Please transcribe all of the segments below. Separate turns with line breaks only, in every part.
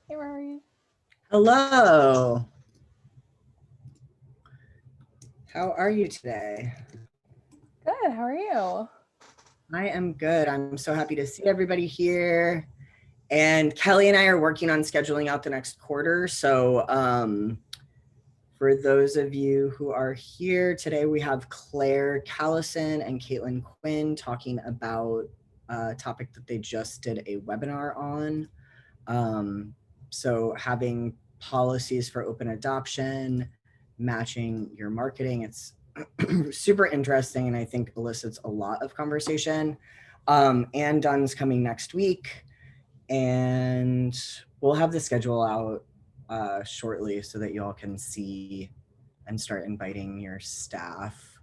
Hey, Rory.
Hello. How are you today?
Good. How are you?
I am good. I'm so happy to see everybody here. And Kelly and I are working on scheduling out the next quarter. So, for those of you who are here today, we have Clare, Callison, and Quinn talking about a topic that they just did a webinar on. So, having policies for open adoption, matching your marketing. It's super interesting and I think elicits a lot of conversation. Ann Dunn's coming next week, and we'll have the schedule out shortly so that you all can see and start inviting your staff.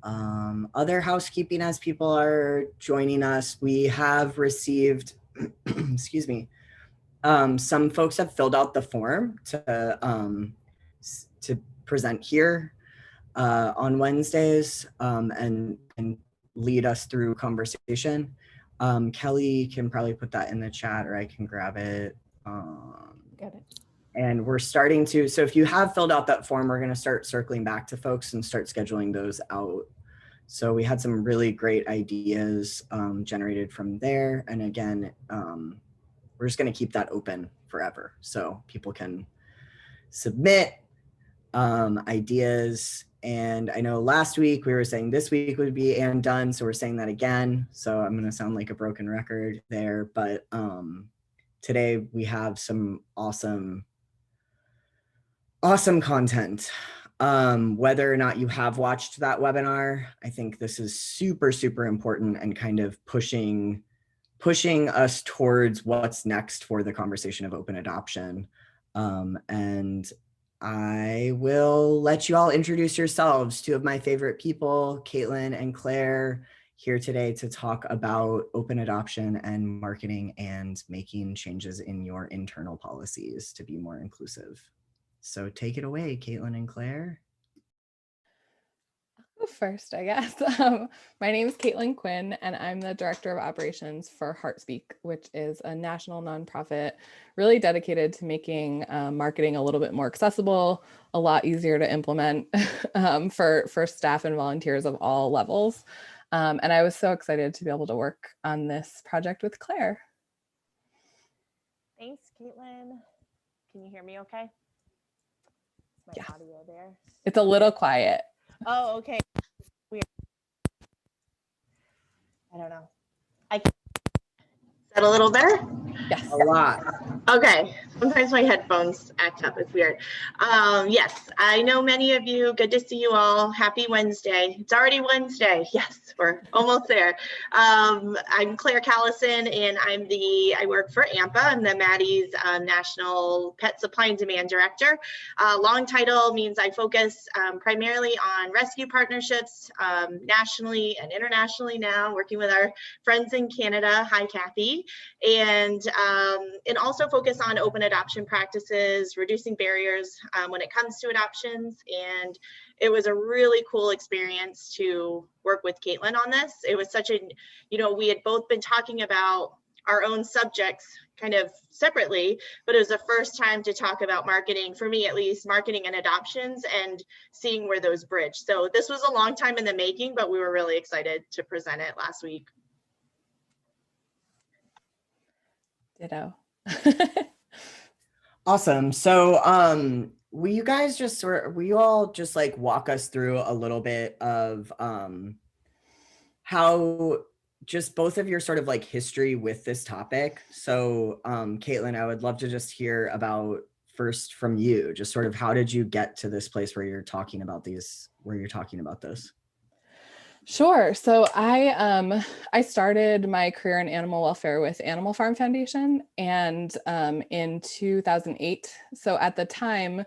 Other housekeeping as people are joining us, we have received, excuse me, some folks have filled out the form to present here on Wednesdays and lead us through conversation. Kelly can probably put that in the chat, or I can grab it.
Got it.
And we're starting to, so if you have filled out that form, we're going to start circling back to folks and start scheduling those out. So we had some really great ideas generated from there. And again, we're just going to keep that open forever. So people can submit ideas. And I know last week we were saying this week would be Ann Dunn, so we're saying that again. So I'm going to sound like a broken record there. But today we have some awesome content. Whether or not you have watched that webinar, I think this is super, super important and kind of pushing us towards what's next for the conversation of open adoption. And I will let you all introduce yourselves. Two of my favorite people, Caitlin and Claire, here today to talk about open adoption and marketing and making changes in your internal policies to be more inclusive. So take it away, Caitlin and Claire.
I'll go first, I guess. My name is Caitlin Quinn, and I'm the Director of Operations for HeartSpeak, which is a national nonprofit really dedicated to making marketing a little bit more accessible, a lot easier to implement for staff and volunteers of all levels. And I was so excited to be able to work on this project with Claire.
Thanks, Caitlin. Can you hear me okay? Is my audio there?
It's a little quiet.
Oh, okay. Weird. I don't know. Is that a little better?
Yes.
A lot.
Okay. Sometimes my headphones act up. It's weird. Yes, I know many of you. Good to see you all. Happy Wednesday. It's already Wednesday. Yes, we're almost there. I'm Clare Callison, and I work for AMPA. I'm the Maddie's National Pet Supply and Demand Director. Long title means I focus primarily on rescue partnerships nationally and internationally now, working with our friends in Canada. Hi, Kathy. And also focus on open adoption practices, reducing barriers when it comes to adoptions. And it was a really cool experience to work with Caitlin on this. It was such a, we had both been talking about our own subjects kind of separately, but it was the first time to talk about marketing, for me at least, marketing and adoptions and seeing where those bridge. So this was a long time in the making, but we were really excited to present it last week.
Ditto.
Awesome. So will you all just like walk us through a little bit of how just both of your sort of like history with this topic? So Caitlin, I would love to just hear about first from you, just sort of how did you get to this place where you're talking about this?
Sure. So I started my career in animal welfare with Animal Farm Foundation, and in 2008. So at the time,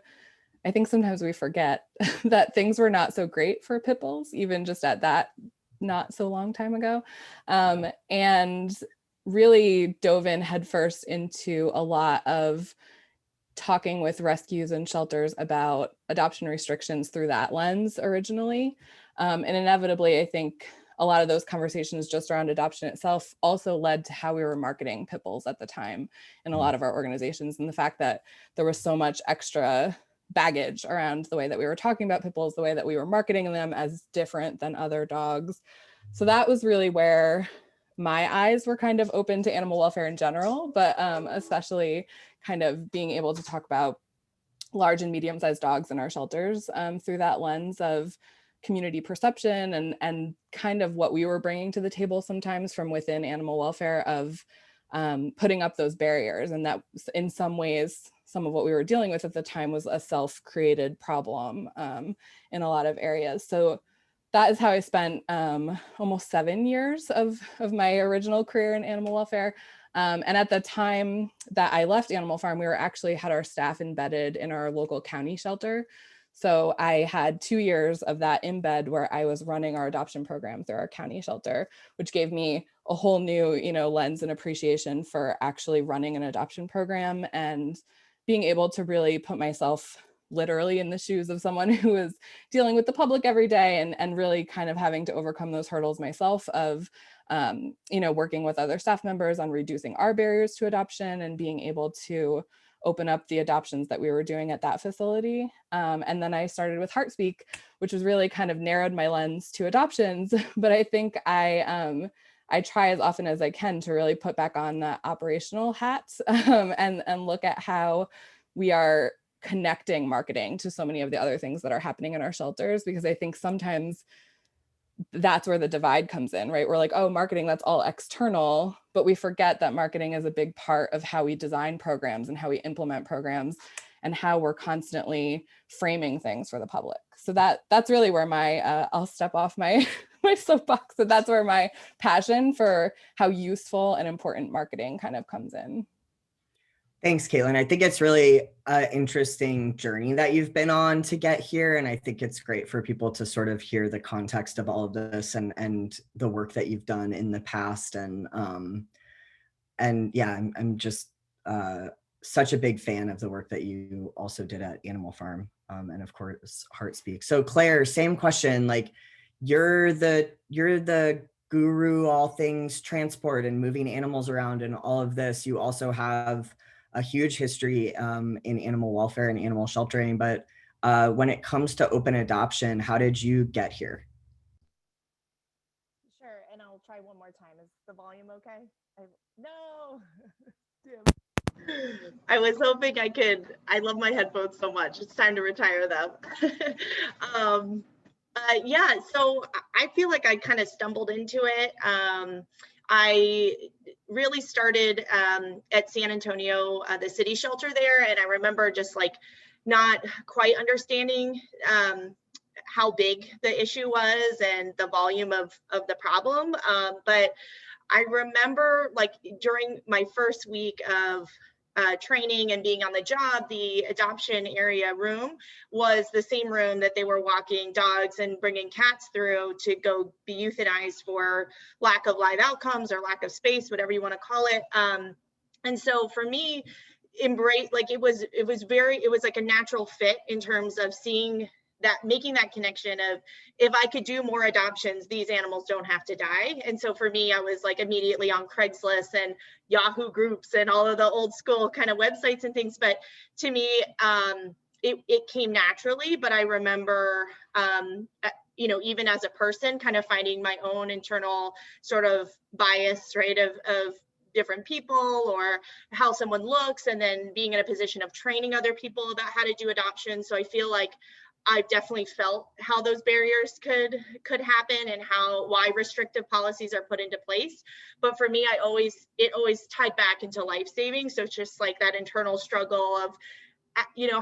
I think sometimes we forget that things were not so great for pit bulls, even just at that not so long time ago, and really dove in headfirst into a lot of talking with rescues and shelters about adoption restrictions through that lens originally. And inevitably, I think a lot of those conversations just around adoption itself also led to how we were marketing pit bulls at the time in a lot of our organizations, and the fact that there was so much extra baggage around the way that we were talking about pit bulls, the way that we were marketing them as different than other dogs. So that was really where my eyes were kind of open to animal welfare in general, but especially kind of being able to talk about large and medium-sized dogs in our shelters through that lens of community perception and kind of what we were bringing to the table sometimes from within animal welfare of putting up those barriers. And that in some ways, some of what we were dealing with at the time was a self-created problem in a lot of areas. So that is how I spent almost 7 years of my original career in animal welfare. And at the time that I left Animal Farm, we were actually had our staff embedded in our local county shelter. So I had 2 years of that in bed where I was running our adoption program through our county shelter, which gave me a whole new, lens and appreciation for actually running an adoption program and being able to really put myself literally in the shoes of someone who is dealing with the public every day and really kind of having to overcome those hurdles myself of, working with other staff members on reducing our barriers to adoption and being able to open up the adoptions that we were doing at that facility. And then I started with HeartSpeak, which was really kind of narrowed my lens to adoptions. But I think I try as often as I can to really put back on the operational hat and look at how we are connecting marketing to so many of the other things that are happening in our shelters, because I think sometimes that's where the divide comes in, right? We're like, oh, marketing, that's all external, but we forget that marketing is a big part of how we design programs and how we implement programs and how we're constantly framing things for the public. So that's really where my, I'll step off my soapbox, but that's where my passion for how useful and important marketing kind of comes in.
Thanks, Caitlin. I think it's really an interesting journey that you've been on to get here. And I think it's great for people to sort of hear the context of all of this and the work that you've done in the past. And yeah, I'm just such a big fan of the work that you also did at Animal Farm and of course, HeartSpeak. So Claire, same question, like you're the guru, all things transport and moving animals around and all of this. You also have a huge history in animal welfare and animal sheltering, but when it comes to open adoption, how did you get here?
Sure, and I'll try one more time. Is the volume okay? No.
I was hoping I could. I love my headphones so much. It's time to retire them. Yeah, so I feel like I kind of stumbled into it. I really started at San Antonio, the city shelter there. And I remember just like not quite understanding how big the issue was and the volume of the problem. But I remember like during my first week of training and being on the job, the adoption area room was the same room that they were walking dogs and bringing cats through to go be euthanized for lack of live outcomes or lack of space, whatever you want to call it. And so for me, embrace, like it was like a natural fit in terms of seeing that, making that connection of if I could do more adoptions, these animals don't have to die. And so for me, I was like immediately on Craigslist and Yahoo groups and all of the old school kind of websites and things. But to me, it came naturally. But I remember, even as a person, kind of finding my own internal sort of bias, right, of different people or how someone looks, and then being in a position of training other people about how to do adoption. So I feel like I've definitely felt how those barriers could happen and why restrictive policies are put into place. But for me, it always tied back into life saving. So it's just like that internal struggle of,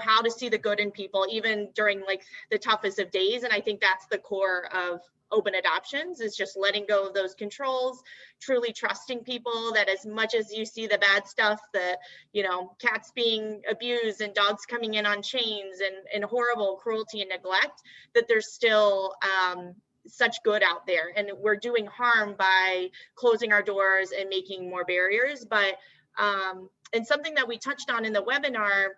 how to see the good in people, even during like the toughest of days. And I think that's the core of open adoptions, is just letting go of those controls, truly trusting people that as much as you see the bad stuff, the, cats being abused and dogs coming in on chains and horrible cruelty and neglect, that there's still such good out there. And we're doing harm by closing our doors and making more barriers. But, and something that we touched on in the webinar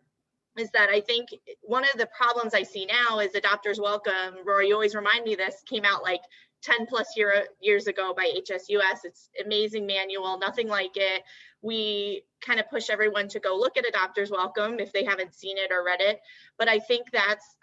is that I think one of the problems I see now is Adopters Welcome, Rory, you always remind me this, came out like 10 plus years ago by HSUS. It's amazing manual, nothing like it. We kind of push everyone to go look at Adopters Welcome if they haven't seen it or read it. But I think that's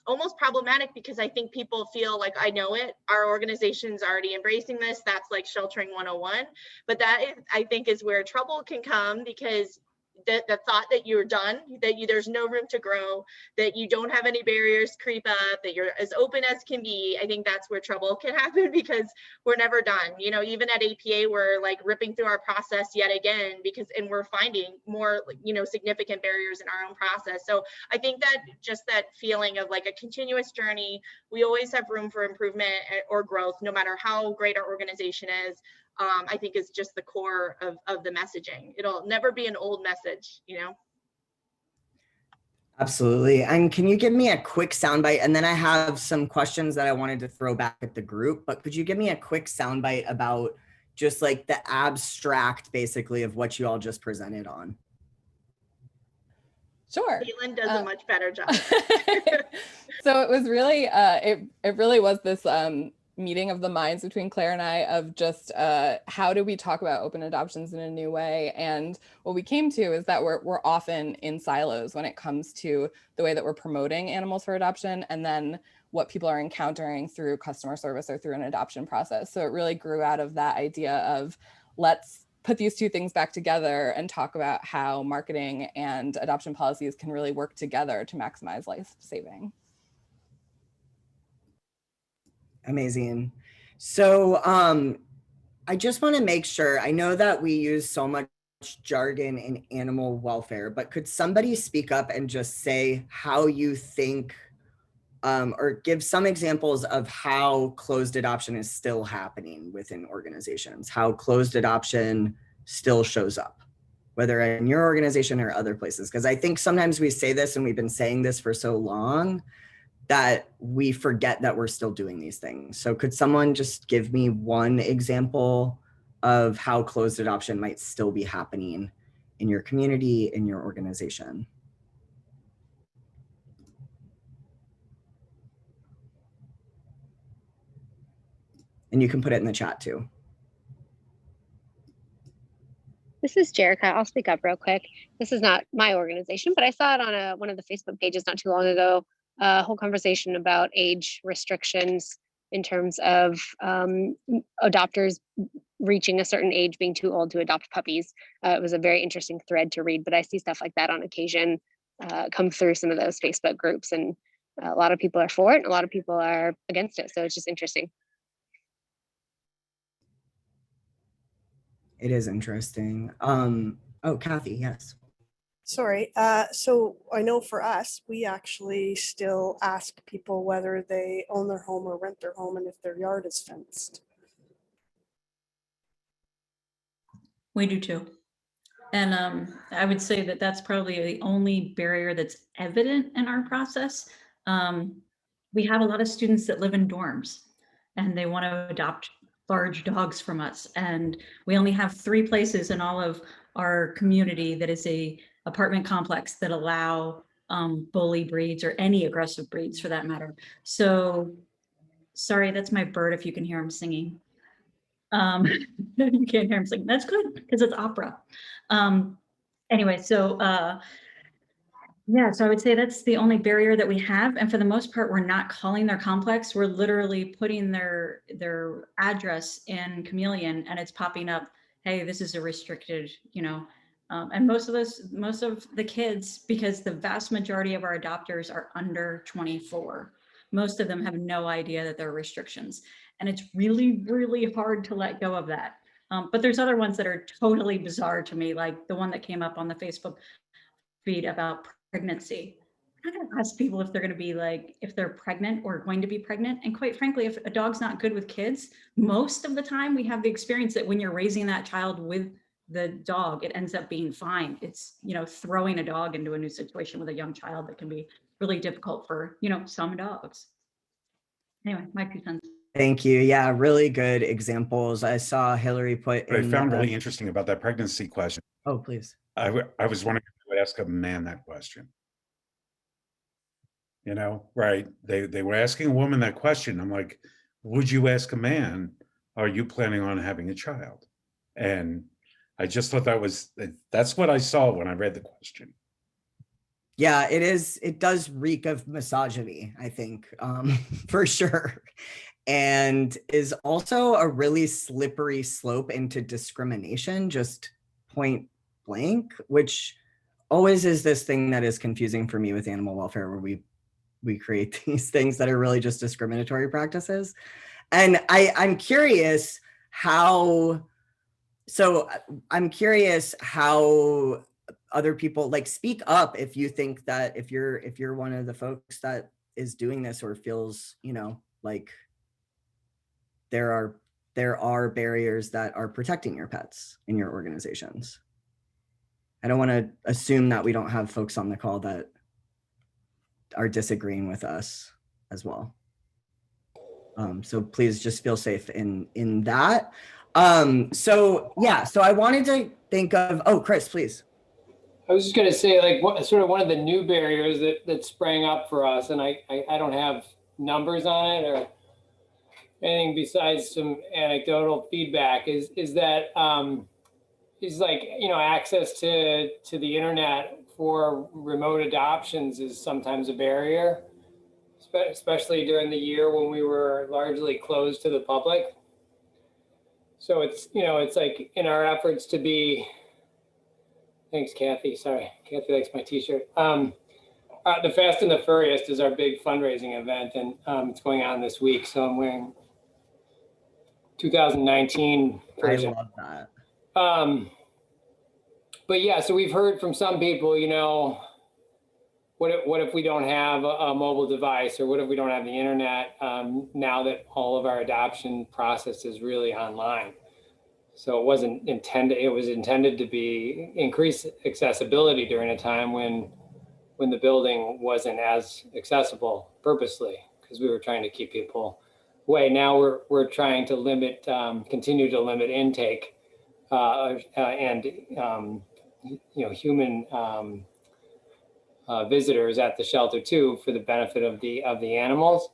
almost problematic because I think people feel like, I know it, our organization's already embracing this. That's like sheltering 101. But that is, I think, is where trouble can come, because the thought that you're done, that there's no room to grow, that you don't have any barriers creep up, that you're as open as can be, I think that's where trouble can happen, because we're never done. You know, even at APA, we're like ripping through our process yet again, and we're finding more, you know, significant barriers in our own process. So I think that just that feeling of like a continuous journey, we always have room for improvement or growth, no matter how great our organization is. I think is just the core of the messaging. It'll never be an old message, you know?
Absolutely. And can you give me a quick soundbite? And then I have some questions that I wanted to throw back at the group, but could you give me a quick soundbite about just like the abstract, basically, of what you all just presented on?
Sure.
Caitlin does a much better job.
So it was really, it really was this meeting of the minds between Claire and I of just how do we talk about open adoptions in a new way. And what we came to is that we're often in silos when it comes to the way that we're promoting animals for adoption, and then what people are encountering through customer service or through an adoption process. So it really grew out of that idea of, let's put these two things back together and talk about how marketing and adoption policies can really work together to maximize life saving.
Amazing. So I just want to make sure, I know that we use so much jargon in animal welfare, but could somebody speak up and just say how you think, or give some examples of how closed adoption is still happening within organizations, how closed adoption still shows up, whether in your organization or other places? Because I think sometimes we say this, and we've been saying this for so long, that we forget that we're still doing these things. So could someone just give me one example of how closed adoption might still be happening in your community, in your organization? And you can put it in the chat too.
This is Jerica. I'll speak up real quick. This is not my organization, but I saw it on one of the Facebook pages not too long ago. A whole conversation about age restrictions in terms of adopters reaching a certain age, being too old to adopt puppies. It was a very interesting thread to read, but I see stuff like that on occasion come through some of those Facebook groups, and a lot of people are for it and a lot of people are against it. So it's just interesting.
It is interesting. Oh, Kathy, yes.
Sorry. So I know for us, we actually still ask people whether they own their home or rent their home and if their yard is fenced.
We do too. And I would say that that's probably the only barrier that's evident in our process. We have a lot of students that live in dorms and they want to adopt large dogs from us. And we only have 3 places in all of our community that is a apartment complex that allow bully breeds or any aggressive breeds for that matter. So sorry, that's my bird if you can hear him singing. You can't hear him singing. That's good because it's opera. Anyway, so yeah, so I would say that's the only barrier that we have. And for the most part, we're not calling their complex. We're literally putting their address in Chameleon and it's popping up, hey, this is a restricted, you know, and most of the kids, because the vast majority of our adopters are under 24, most of them have no idea that there are restrictions. And it's really, really hard to let go of that. But there's other ones that are totally bizarre to me, like the one that came up on the Facebook feed about pregnancy. I'm not going to ask people if they're going to be like, if they're pregnant or going to be pregnant. And quite frankly, if a dog's not good with kids, most of the time we have the experience that when you're raising that child with the dog, it ends up being fine. It's, you know, throwing a dog into a new situation with a young child that can be really difficult for, you know, some dogs. Anyway, my 2 cents.
Thank you. Yeah, really good examples. I saw Hillary put
What
in.
I found really interesting about that pregnancy question.
Oh, please.
I was wondering if I would ask a man that question. You know, right? They were asking a woman that question. I'm like, would you ask a man, are you planning on having a child? And I just thought that's what I saw when I read the question.
Yeah, it does reek of misogyny, I think, for sure. And is also a really slippery slope into discrimination, just point blank, which always is this thing that is confusing for me with animal welfare, where we create these things that are really just discriminatory practices. And I'm curious how other people, like, speak up if you think that, if you're one of the folks that is doing this or feels, like there are barriers that are protecting your pets in your organizations. I don't want to assume that we don't have folks on the call that are disagreeing with us as well. So please just feel safe in that. So I wanted to think of, Chris, please.
I was just going to say, like, sort of one of the new barriers that sprang up for us, and I don't have numbers on it or anything besides some anecdotal feedback, is that access to the internet for remote adoptions is sometimes a barrier, especially during the year when we were largely closed to the public. So it's like, in our efforts to be, thanks, Kathy. Sorry, Kathy likes my t-shirt. The Fast and the Furriest is our big fundraising event, and it's going on this week. So I'm wearing 2019 version.
I love that.
But yeah, so we've heard from some people, what if we don't have a mobile device, or what if we don't have the internet now that all of our adoption process is really online? So it was intended to be increase accessibility during a time when the building wasn't as accessible purposely, because we were trying to keep people away. Now we're trying to continue to limit intake and human visitors at the shelter too, for the benefit of the animals.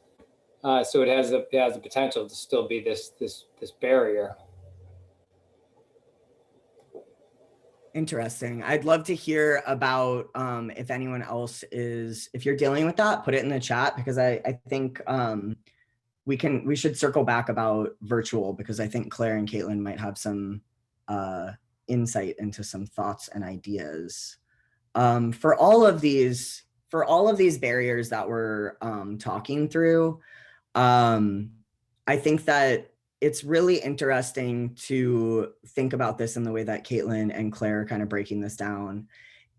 So it has the potential to still be this barrier.
Interesting. I'd love to hear about if anyone else if you're dealing with that, put it in the chat, because I think we should circle back about virtual, because I think Claire and Caitlin might have some insight into some thoughts and ideas for all of these barriers that we're talking through. I think that it's really interesting to think about this in the way that Caitlin and Claire are kind of breaking this down.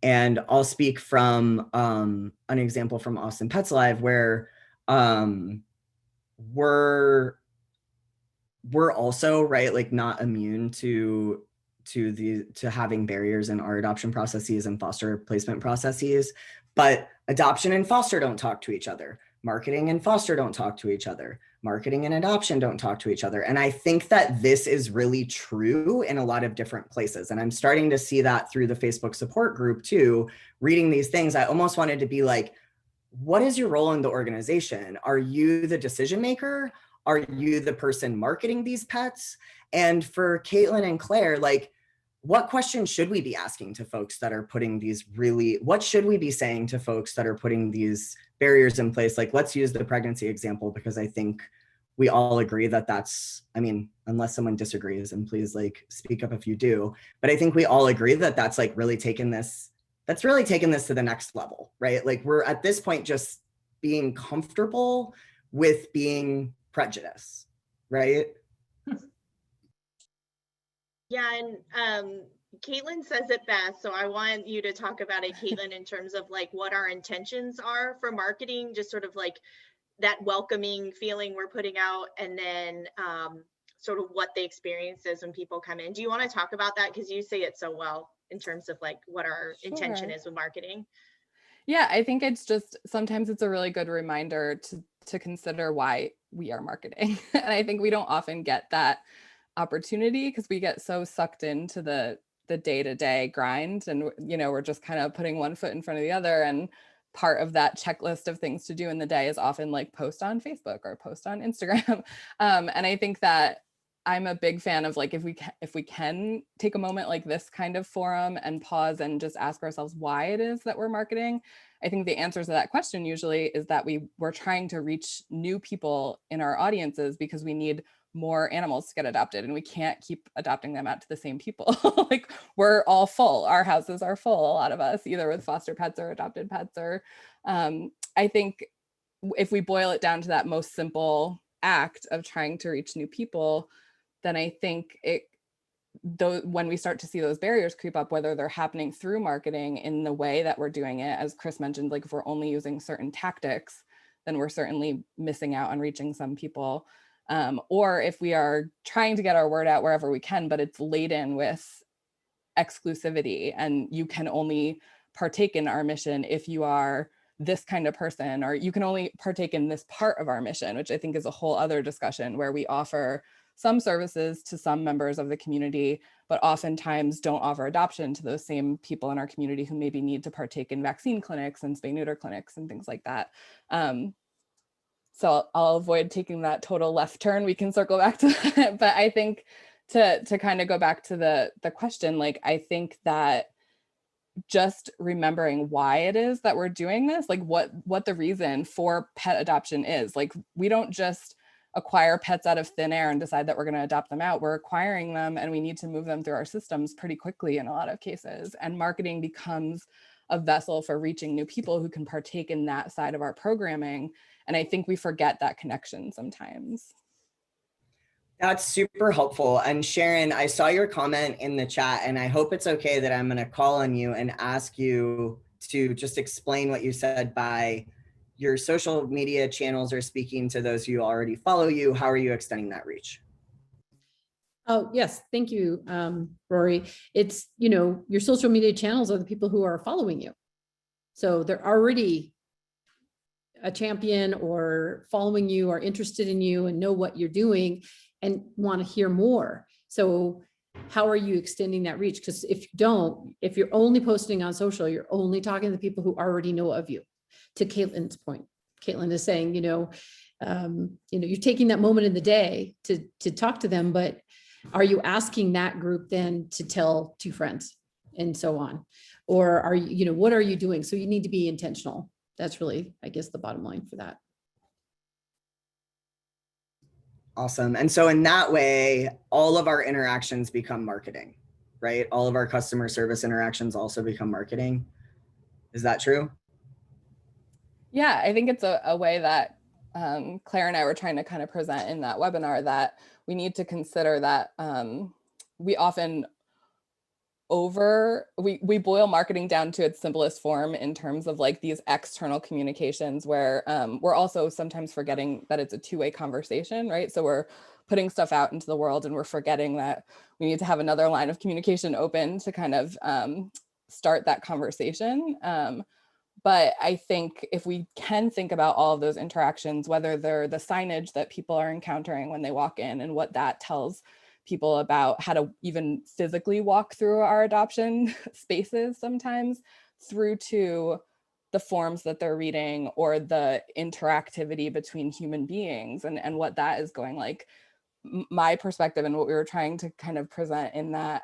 And I'll speak from an example from Austin Pets Live, where we're also, right, like, not immune to having barriers in our adoption processes and foster placement processes, but adoption and foster don't talk to each other. Marketing and foster don't talk to each other. Marketing and adoption don't talk to each other. And I think that this is really true in a lot of different places. And I'm starting to see that through the Facebook support group too. Reading these things, I almost wanted to be like, what is your role in the organization? Are you the decision maker? Are you the person marketing these pets? And for Caitlin and Claire, like, what questions should we be asking to folks that are putting what should we be saying to folks that are putting these barriers in place? Like, let's use the pregnancy example, because I think we all agree that unless someone disagrees, and please, like, speak up if you do, but I think we all agree that that's really taken this to the next level, right? Like, we're at this point just being comfortable with being prejudiced, right?
Yeah, and Caitlin says it best, so I want you to talk about it, Caitlin, in terms of like what our intentions are for marketing, just sort of like that welcoming feeling we're putting out, and then sort of what the experience is when people come in. Do you want to talk about that? Because you say it so well in terms of like what our intention is with marketing.
Yeah, I think it's just, sometimes it's a really good reminder to consider why we are marketing. And I think we don't often get that opportunity because we get so sucked into the day-to-day grind, and we're just kind of putting one foot in front of the other. And part of that checklist of things to do in the day is often like post on Facebook or post on Instagram. And I think that I'm a big fan of like, if we can take a moment like this kind of forum and pause and just ask ourselves why it is that we're marketing. I think the answer to that question usually is that we're trying to reach new people in our audiences because we need more animals to get adopted, and we can't keep adopting them out to the same people. Like, we're all full. Our houses are full, a lot of us, either with foster pets or adopted pets. Or I think if we boil it down to that most simple act of trying to reach new people, then I think when we start to see those barriers creep up, whether they're happening through marketing in the way that we're doing it, as Chris mentioned, like if we're only using certain tactics, then we're certainly missing out on reaching some people. Or if we are trying to get our word out wherever we can, but it's laden with exclusivity, and you can only partake in our mission if you are this kind of person, or you can only partake in this part of our mission, which I think is a whole other discussion, where we offer some services to some members of the community, but oftentimes don't offer adoption to those same people in our community who maybe need to partake in vaccine clinics and spay-neuter clinics and things like that. So I'll avoid taking that total left turn. We can circle back to that. But I think to kind of go back to the question, like, I think that just remembering why it is that we're doing this, like what the reason for pet adoption is. Like, we don't just acquire pets out of thin air and decide that we're going to adopt them out. We're acquiring them, and we need to move them through our systems pretty quickly in a lot of cases. And marketing becomes a vessel for reaching new people who can partake in that side of our programming. And I think we forget that connection sometimes.
That's super helpful. And Sharon, I saw your comment in the chat, and I hope it's okay that I'm going to call on you and ask you to just explain what you said by your social media channels are speaking to those who already follow you. How are you extending that reach?
Oh, yes. Thank you, Rory. It's, your social media channels are the people who are following you. So they're already a champion or following you or interested in you and know what you're doing and want to hear more. So how are you extending that reach? Because if you're only posting on social, you're only talking to the people who already know of you. To Caitlin's point, Caitlin is saying, you're taking that moment in the day to talk to them, but are you asking that group then to tell two friends and so on? Or are you, what are you doing? So you need to be intentional. That's really, I guess, the bottom line for that.
Awesome. And so in that way, all of our interactions become marketing, right? All of our customer service interactions also become marketing. Is that true?
Yeah, I think it's a way that Claire and I were trying to kind of present in that webinar, that we need to consider that we often we boil marketing down to its simplest form in terms of like these external communications, where we're also sometimes forgetting that it's a two-way conversation, right? So we're putting stuff out into the world, and we're forgetting that we need to have another line of communication open to kind of start that conversation. But I think if we can think about all of those interactions, whether they're the signage that people are encountering when they walk in and what that tells people about how to even physically walk through our adoption spaces sometimes, through to the forms that they're reading or the interactivity between human beings and what that is going like. My perspective and what we were trying to kind of present in that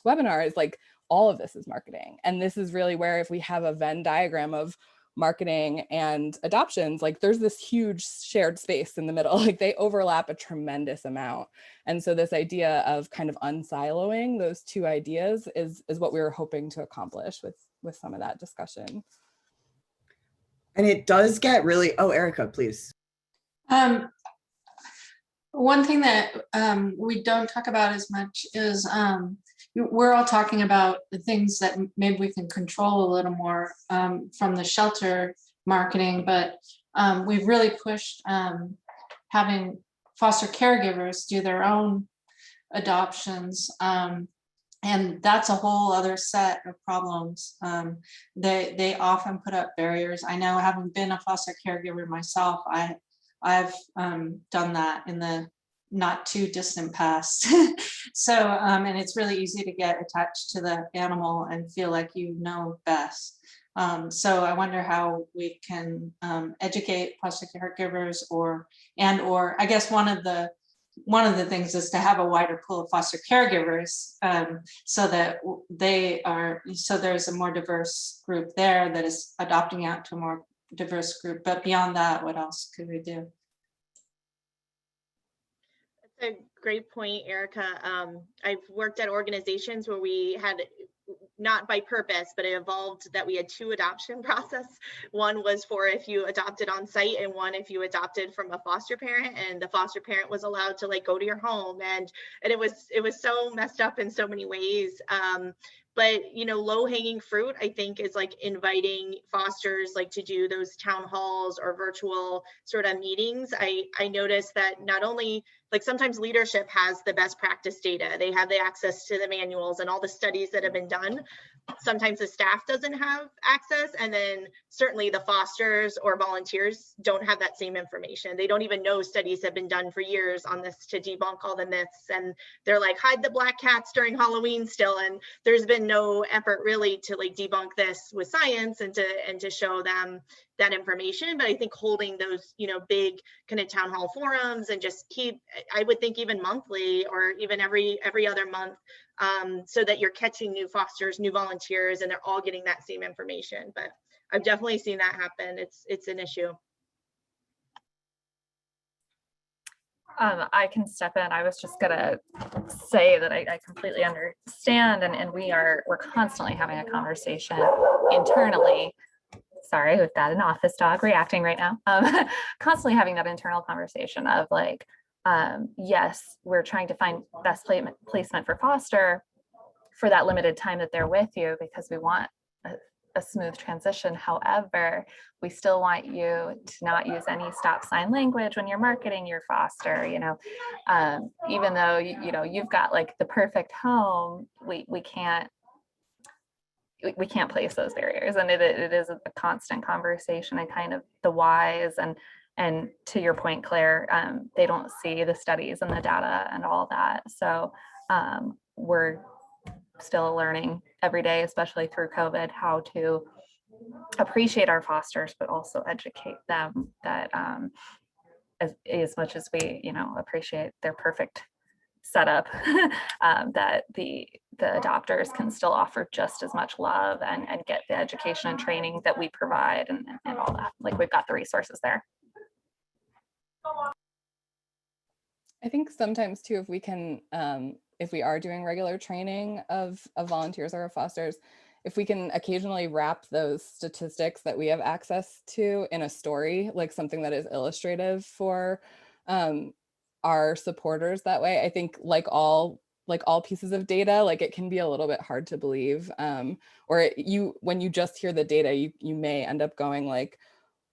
webinar is like, all of this is marketing. And this is really where, if we have a Venn diagram of marketing and adoptions, like there's this huge shared space in the middle, like they overlap a tremendous amount. And so this idea of kind of unsiloing those two ideas is what we were hoping to accomplish with some of that discussion.
And it does get really, oh, Erica, please.
One thing that we don't talk about as much is we're all talking about the things that maybe we can control a little more from the shelter marketing, but we've really pushed having foster caregivers do their own adoptions. And that's a whole other set of problems. They often put up barriers. I know, having been a foster caregiver myself, I've done that in the not too distant past. So, and it's really easy to get attached to the animal and feel like you know best. So I wonder how we can educate foster caregivers, or I guess one of the things is to have a wider pool of foster caregivers, so that so there's a more diverse group there that is adopting out to a more diverse group. But beyond that, what else could we do?
That's a great point, Erica. I've worked at organizations where we had, not by purpose, but it evolved that we had two adoption process. One was for if you adopted on site, and one if you adopted from a foster parent, and the foster parent was allowed to like go to your home. And it was so messed up in so many ways. But you know, low hanging fruit, I think, is like inviting fosters like to do those town halls or virtual sort of meetings. I noticed that not only like sometimes leadership has the best practice data, they have the access to the manuals and all the studies that have been done. Sometimes the staff doesn't have access, and then certainly the fosters or volunteers don't have that same information. They don't even know studies have been done for years on this to debunk all the myths, and they're like, hide the black cats during Halloween still, and there's been no effort really to like debunk this with science and to show them that information. But I think holding those, you know, big kind of town hall forums and just keep, I would think even monthly or even every other month, so that you're catching new fosters, new volunteers, and they're all getting that same information. But I've definitely seen that happen. It's an issue.
I can step in. I was just gonna say that I completely understand, and we're constantly having a conversation internally. Sorry, we've got an office dog reacting right now. Constantly having that internal conversation of like, yes, we're trying to find best placement for foster for that limited time that they're with you, because we want a smooth transition. However, we still want you to not use any stop sign language when you're marketing your foster, you know, even though, you know, you've got like the perfect home, we can't place those barriers. And it is a constant conversation, and kind of the whys, and to your point, Claire, they don't see the studies and the data and all that. So we're still learning every day, especially through COVID, how to appreciate our fosters, but also educate them that as much as we, you know, appreciate their perfect setup, that the adopters can still offer just as much love and get the education and training that we provide, and all that. Like, we've got the resources there.
I think sometimes too, if we can, if we are doing regular training of volunteers or of fosters, if we can occasionally wrap those statistics that we have access to in a story, like something that is illustrative for our supporters that way, I think like all pieces of data, like it can be a little bit hard to believe, or when you just hear the data, you may end up going like,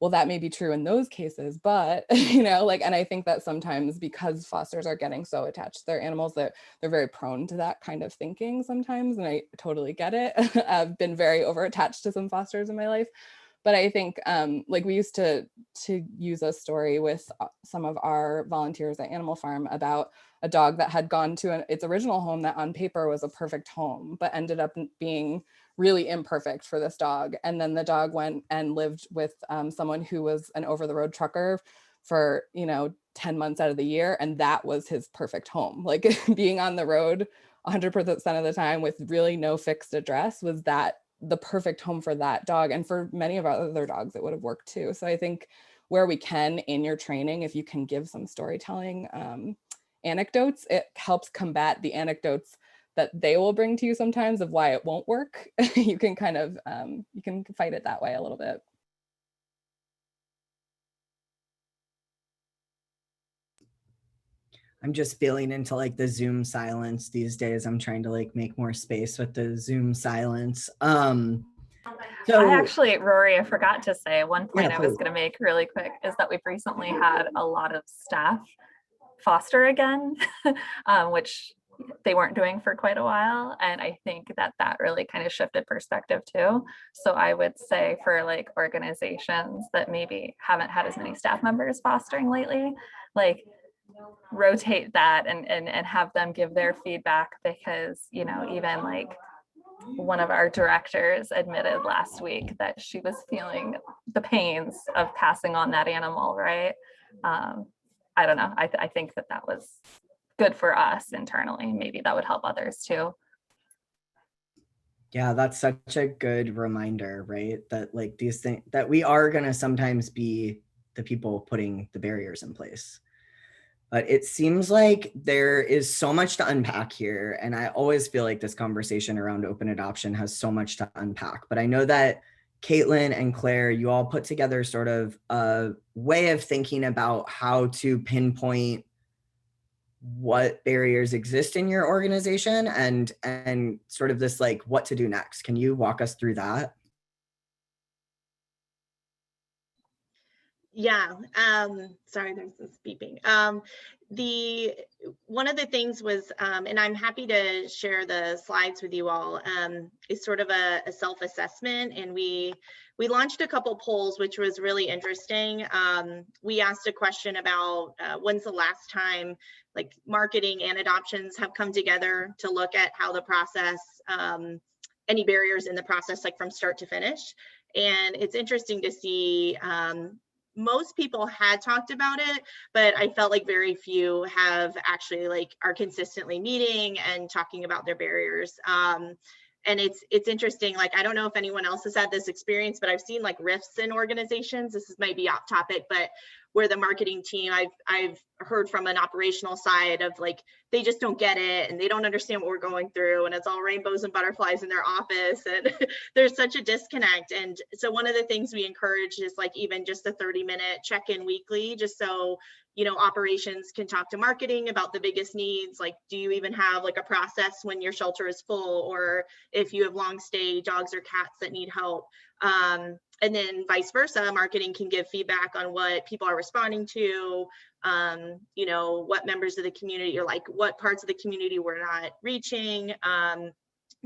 well, that may be true in those cases, but you know, like, and I think that sometimes because fosters are getting so attached to their animals, that they're very prone to that kind of thinking sometimes, and I totally get it. I've been very over attached to some fosters in my life, but I think like we used to use a story with some of our volunteers at Animal Farm about a dog that had gone to its original home that on paper was a perfect home, but ended up being really imperfect for this dog. And then the dog went and lived with someone who was an over-the-road trucker for, you know, 10 months out of the year. And that was his perfect home. Like being on the road 100% of the time with really no fixed address was that the perfect home for that dog. And for many of our other dogs, it would have worked too. So I think where we can in your training, if you can give some storytelling anecdotes, it helps combat the anecdotes that they will bring to you sometimes of why it won't work. You can kind of, you can fight it that way a little bit.
I'm just feeling into like the Zoom silence these days. I'm trying to like make more space with the Zoom silence. So
I actually, Rory, I forgot to say one point
Yeah,
I was going to make really quick is that we've recently had a lot of staff foster again, which they weren't doing for quite a while. And I think that really kind of shifted perspective too. So I would say for like organizations that maybe haven't had as many staff members fostering lately, like rotate that and have them give their feedback, because, you know, even like one of our directors admitted last week that she was feeling the pains of passing on that animal, right? I don't know. I think that was good for us internally. Maybe that would help others too.
Yeah, that's such a good reminder, right? That like these things, that we are going to sometimes be the people putting the barriers in place. But it seems like there is so much to unpack here. And I always feel like this conversation around open adoption has so much to unpack. But I know that Caitlin and Claire, you all put together sort of a way of thinking about how to pinpoint what barriers exist in your organization and sort of this like what to do next. Can you walk us through that?
Yeah, sorry, there's this beeping. One of the things was, and I'm happy to share the slides with you all, is sort of a self-assessment, and we launched a couple polls, which was really interesting. We asked a question about when's the last time like marketing and adoptions have come together to look at how the process, any barriers in the process, like from start to finish. And it's interesting to see, most people had talked about it, but I felt like very few have actually like are consistently meeting and talking about their barriers. And it's interesting, like, I don't know if anyone else has had this experience, but I've seen like rifts in organizations. This might be off topic, but where the marketing team, I've heard from an operational side of like, they just don't get it and they don't understand what we're going through, and it's all rainbows and butterflies in their office, and there's such a disconnect. And so one of the things we encourage is like even just a 30-minute check-in weekly, just so, you know, operations can talk to marketing about the biggest needs. Like, do you even have like a process when your shelter is full, or if you have long stay dogs or cats that need help? And then vice versa, marketing can give feedback on what people are responding to, you know, what members of the community, or like what parts of the community we're not reaching,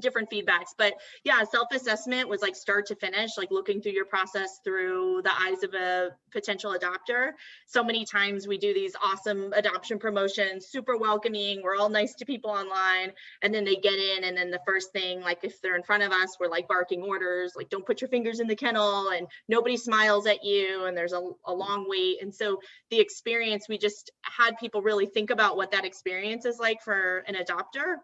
different feedbacks. But yeah, self-assessment was like start to finish, like looking through your process through the eyes of a potential adopter. So many times we do these awesome adoption promotions, super welcoming, we're all nice to people online, and then they get in, and then the first thing, like if they're in front of us, we're like barking orders, like don't put your fingers in the kennel, and nobody smiles at you, and there's a long wait. And so the experience, we just had people really think about what that experience is like for an adopter.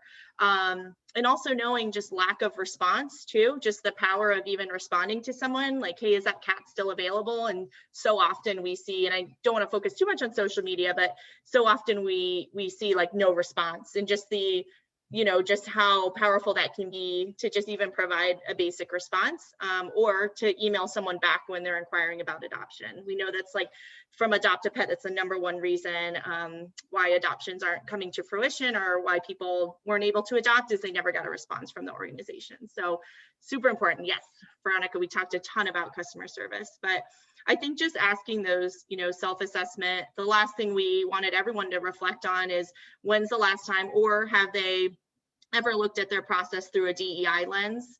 And also knowing just lack of response too, just the power of even responding to someone like, hey, is that cat still available? And so often we see, and I don't want to focus too much on social media, but so often we see like no response, and just the, you know, just how powerful that can be to just even provide a basic response, or to email someone back when they're inquiring about adoption. We know that's like from Adopt a Pet, that's the #1 reason why adoptions aren't coming to fruition, or why people weren't able to adopt, is they never got a response from the organization. So super important. Yes, Veronica, we talked a ton about customer service, but I think just asking those, you know, self-assessment, the last thing we wanted everyone to reflect on is when's the last time, or have they ever looked at their process through a DEI lens,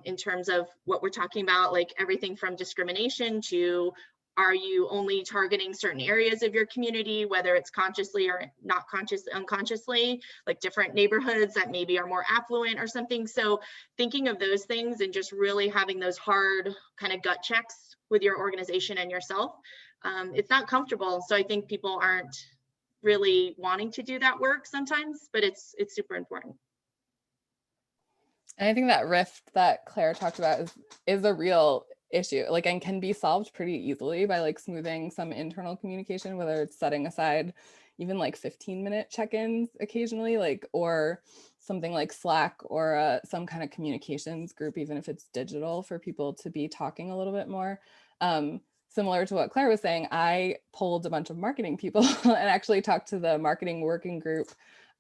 in terms of what we're talking about, like everything from discrimination to, are you only targeting certain areas of your community, whether it's consciously or not unconsciously, like different neighborhoods that maybe are more affluent or something. So thinking of those things and just really having those hard kind of gut checks with your organization and yourself. It's not comfortable. So I think people aren't really wanting to do that work sometimes, but it's super important.
And I think that rift that Claire talked about is a real issue, like, and can be solved pretty easily by like smoothing some internal communication, whether it's setting aside even like 15-minute check-ins occasionally, like, or something like Slack, or some kind of communications group, even if it's digital, for people to be talking a little bit more. Similar to what Claire was saying, I polled a bunch of marketing people and actually talked to the marketing working group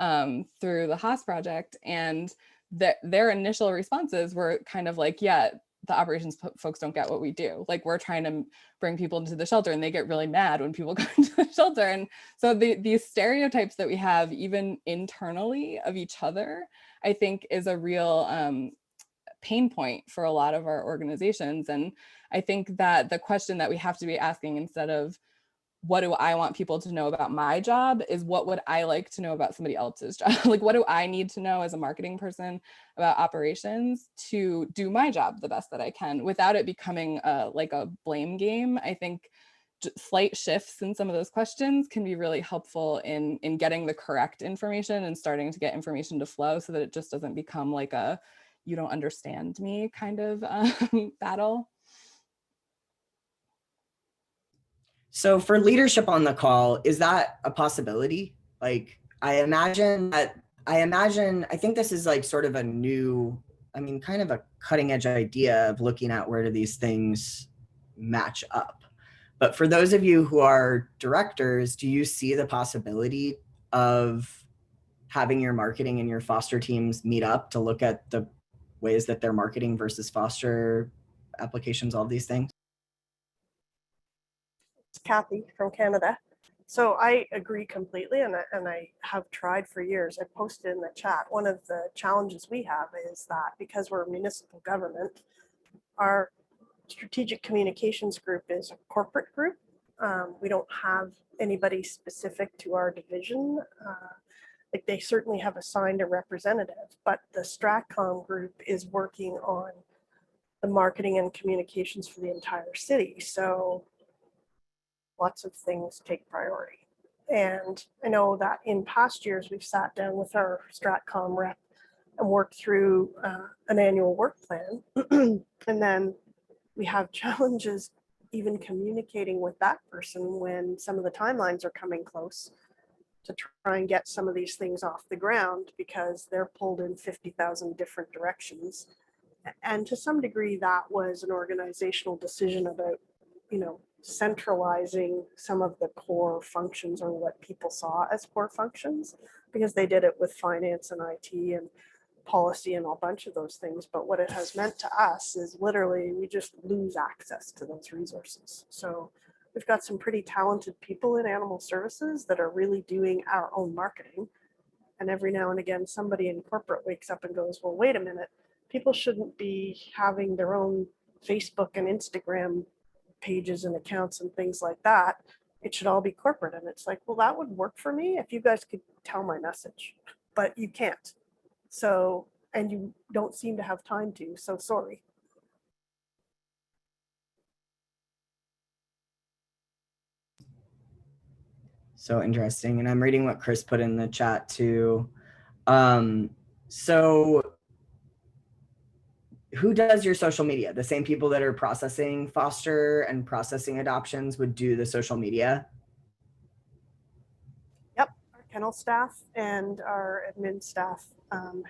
through the Haas project, and their initial responses were kind of like, yeah, the operations folks don't get what we do. Like, we're trying to bring people into the shelter and they get really mad when people come to the shelter. And so these stereotypes that we have even internally of each other, I think is a real pain point for a lot of our organizations. And I think that the question that we have to be asking, instead of what do I want people to know about my job is what would I like to know about somebody else's job? Like, what do I need to know as a marketing person about operations to do my job the best that I can without it becoming like a blame game? I think slight shifts in some of those questions can be really helpful in getting the correct information and starting to get information to flow so that it just doesn't become like a you don't understand me kind of battle.
So for leadership on the call, is that a possibility? Like, I think this is like sort of a new, I mean, kind of a cutting edge idea of looking at where do these things match up. But for those of you who are directors, do you see the possibility of having your marketing and your foster teams meet up to look at the ways that they're marketing versus foster applications, all of these things?
Kathy from Canada. So I agree completely, and I have tried for years. I posted in the chat, one of the challenges we have is that because we're a municipal government, our strategic communications group is a corporate group. We don't have anybody specific to our division. Like they certainly have assigned a representative, but the Stratcom group is working on the marketing and communications for the entire city. So lots of things take priority. And I know that in past years, we've sat down with our Stratcom rep and worked through an annual work plan. And then we have challenges even communicating with that person when some of the timelines are coming close to try and get some of these things off the ground because they're pulled in 50,000 different directions. And to some degree, that was an organizational decision about, you know, centralizing some of the core functions or what people saw as core functions, because they did it with finance and IT and policy and a bunch of those things. But what it has meant to us is literally we just lose access to those resources. So we've got some pretty talented people in animal services that are really doing our own marketing. And every now and again, somebody in corporate wakes up and goes, well, wait a minute, people shouldn't be having their own Facebook and Instagram pages and accounts and things like that. It should all be corporate. And it's like, well, that would work for me if you guys could tell my message, but you can't. So, and you don't seem to have time to, so sorry.
So interesting. And I'm reading what Chris put in the chat too. So who does your social media? The same people that are processing foster and processing adoptions would do the social media?
Yep, our kennel staff and our admin staff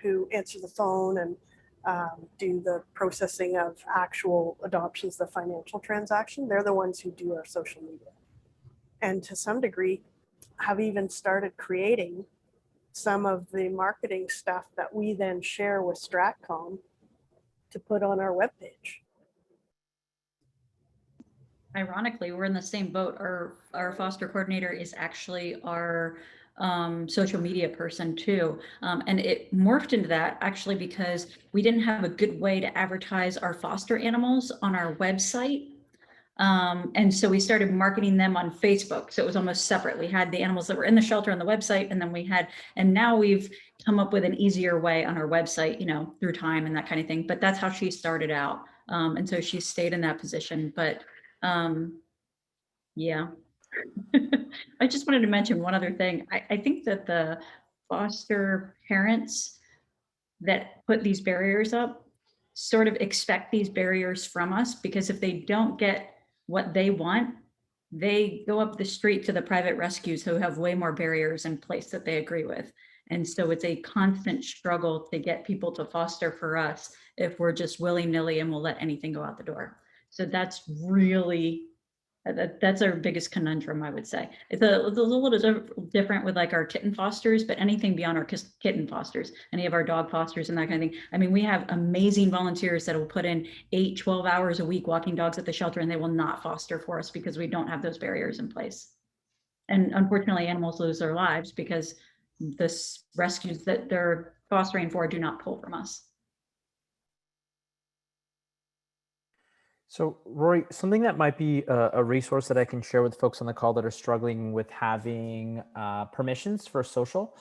who answer the phone and do the processing of actual adoptions, the financial transaction. They're the ones who do our social media. And to some degree, have even started creating some of the marketing stuff that we then share with Stratcom to put on our webpage.
Ironically, we're in the same boat. Our foster coordinator is actually our social media person too. And it morphed into that actually because we didn't have a good way to advertise our foster animals on our website. And so we started marketing them on Facebook. So it was almost separate. We had the animals that were in the shelter on the website, and then and now we've come up with an easier way on our website, you know, through time and that kind of thing. But that's how she started out. And so she stayed in that position. But yeah, I just wanted to mention one other thing. I think that the foster parents that put these barriers up sort of expect these barriers from us, because if they don't get what they want, they go up the street to the private rescues who have way more barriers in place that they agree with. And so it's a constant struggle to get people to foster for us if we're just willy-nilly and we'll let anything go out the door. So that's really, that's our biggest conundrum, I would say. It's a little different with like our kitten fosters, but anything beyond our kitten fosters, any of our dog fosters and that kind of thing. I mean, we have amazing volunteers that will put in 8-12 hours a week walking dogs at the shelter, and they will not foster for us because we don't have those barriers in place. And unfortunately, animals lose their lives because the rescues that they're fostering for do not pull from us.
So Rory, something that might be a resource that I can share with folks on the call that are struggling with having permissions for social.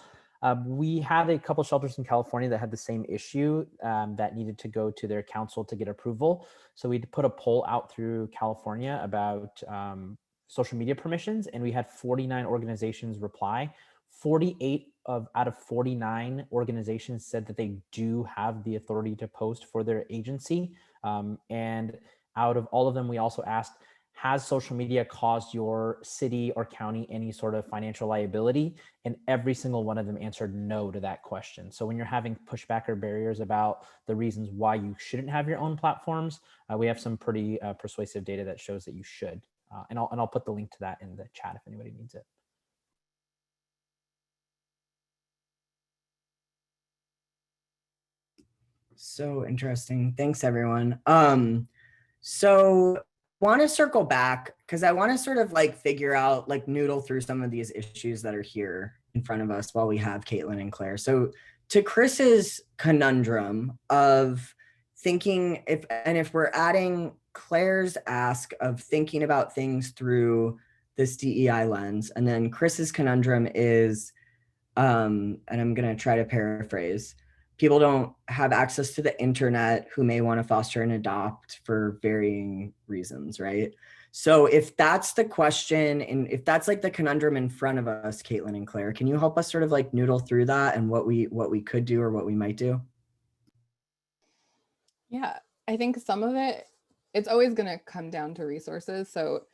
We had a couple shelters in California that had the same issue that needed to go to their council to get approval. So we put a poll out through California about social media permissions, and we had 49 organizations reply. 48 out of 49 organizations said that they do have the authority to post for their agency. And out of all of them, we also asked, has social media caused your city or county any sort of financial liability? And every single one of them answered no to that question. So when you're having pushback or barriers about the reasons why you shouldn't have your own platforms, we have some pretty persuasive data that shows that you should. And I'll put the link to that in the chat if anybody needs it.
So interesting. Thanks, everyone. So want to circle back because I want to sort of like figure out, like noodle through some of these issues that are here in front of us while we have Caitlin and Claire. So to Chris's conundrum of thinking, if we're adding Claire's ask of thinking about things through this DEI lens, and then Chris's conundrum is, and I'm going to try to paraphrase, people don't have access to the internet who may want to foster and adopt for varying reasons, right? So if that's the question, and if that's like the conundrum in front of us, Caitlin and Claire, can you help us sort of like noodle through that and what we could do or what we might do?
Yeah, I think some of it, it's always going to come down to resources. So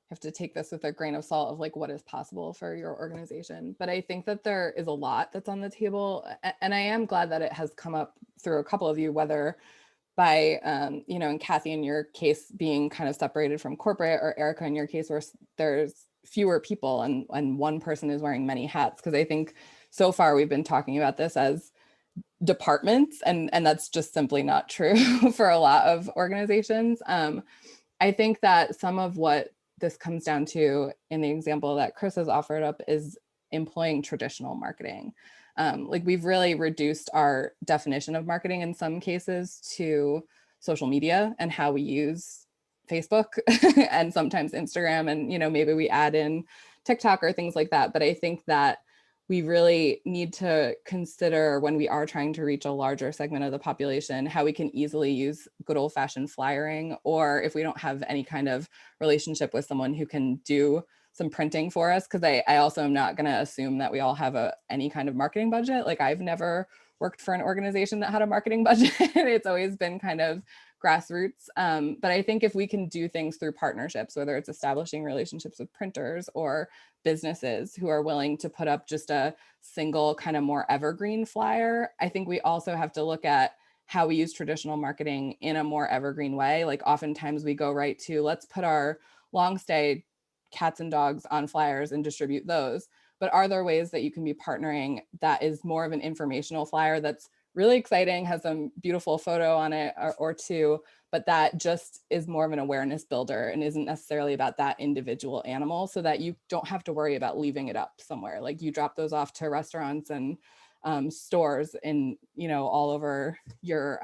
have to take this with a grain of salt of like what is possible for your organization. But I think that there is a lot that's on the table. And I am glad that it has come up through a couple of you, whether by, and Kathy, in your case, being kind of separated from corporate, or Erica, in your case, where there's fewer people and one person is wearing many hats. Because I think so far we've been talking about this as departments, and that's just simply not true for a lot of organizations. I think that some of what this comes down to in the example that Chris has offered up is employing traditional marketing. Like we've really reduced our definition of marketing in some cases to social media and how we use Facebook and sometimes Instagram, and maybe we add in TikTok or things like that. But I think that we really need to consider, when we are trying to reach a larger segment of the population, how we can easily use good old-fashioned flyering, or if we don't have any kind of relationship with someone who can do some printing for us, because I also am not going to assume that we all have any kind of marketing budget. Like I've never worked for an organization that had a marketing budget. It's always been kind of grassroots. But I think if we can do things through partnerships, whether it's establishing relationships with printers or businesses who are willing to put up just a single kind of more evergreen flyer, I think we also have to look at how we use traditional marketing in a more evergreen way. Like oftentimes we go right to, let's put our long stay cats and dogs on flyers and distribute those. But are there ways that you can be partnering that is more of an informational flyer that's really exciting, has some beautiful photo on it or two, but that just is more of an awareness builder and isn't necessarily about that individual animal, so that you don't have to worry about leaving it up somewhere. Like you drop those off to restaurants and stores in, all over your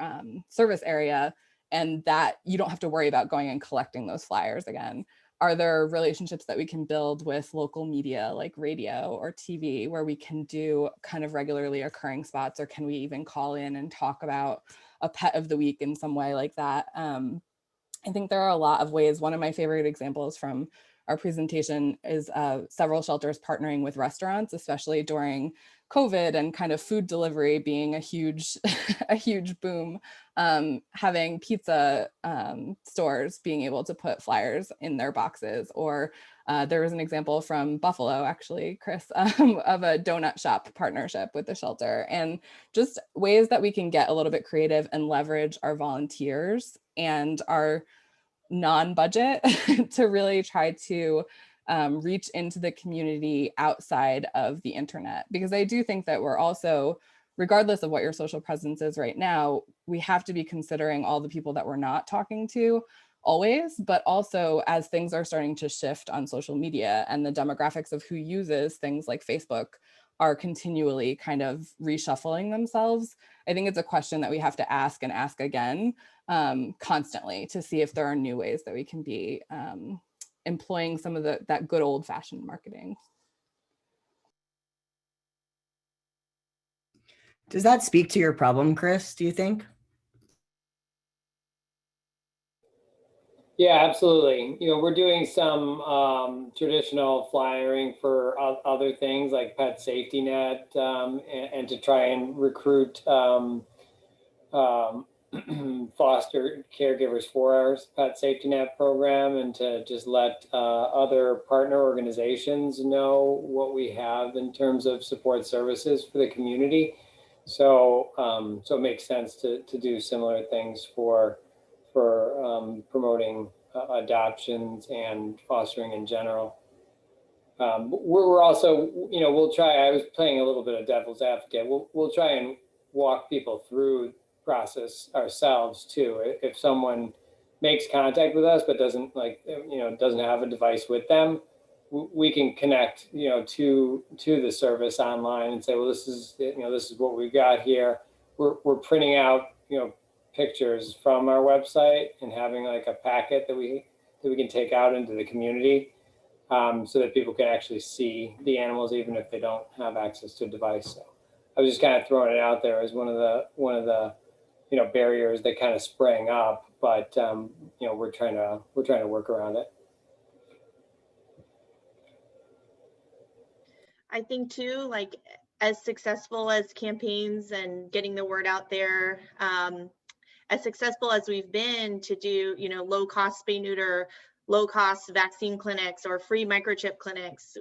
service area, and that you don't have to worry about going and collecting those flyers again. Are there relationships that we can build with local media like radio or TV where we can do kind of regularly occurring spots, or can we even call in and talk about a pet of the week in some way like that? I think there are a lot of ways. One of my favorite examples from our presentation is several shelters partnering with restaurants, especially during COVID and kind of food delivery being a huge, a huge boom. Having pizza stores being able to put flyers in their boxes, or there was an example from Buffalo, actually, Chris, of a donut shop partnership with the shelter, and just ways that we can get a little bit creative and leverage our volunteers and our non-budget to really try to reach into the community outside of the internet. Because I do think that we're also, regardless of what your social presence is right now, we have to be considering all the people that we're not talking to always, but also as things are starting to shift on social media and the demographics of who uses things like Facebook are continually kind of reshuffling themselves. I think it's a question that we have to ask and ask again constantly to see if there are new ways that we can be employing some of that good old fashioned marketing.
Does that speak to your problem, Chris, do you think?
Yeah, absolutely. We're doing some traditional flyering for other things like Pet Safety Net, and to try and recruit foster caregivers for our Pet Safety Net program, and to just let other partner organizations know what we have in terms of support services for the community. So it makes sense to do similar things for promoting adoptions and fostering in general. We're also, we'll try. I was playing a little bit of devil's advocate. We'll try and walk people through process ourselves too. If someone makes contact with us but doesn't doesn't have a device with them, we can connect to the service online and say, well, this is what we've got here. We're printing out pictures from our website and having like a packet that we can take out into the community, so that people can actually see the animals even if they don't have access to a device. So I was just kind of throwing it out there as one of the barriers that kind of sprang up, but we're trying to work around it.
I think too, like as successful as campaigns and getting the word out there, as successful as we've been to do, low cost spay neuter, low cost vaccine clinics or free microchip clinics.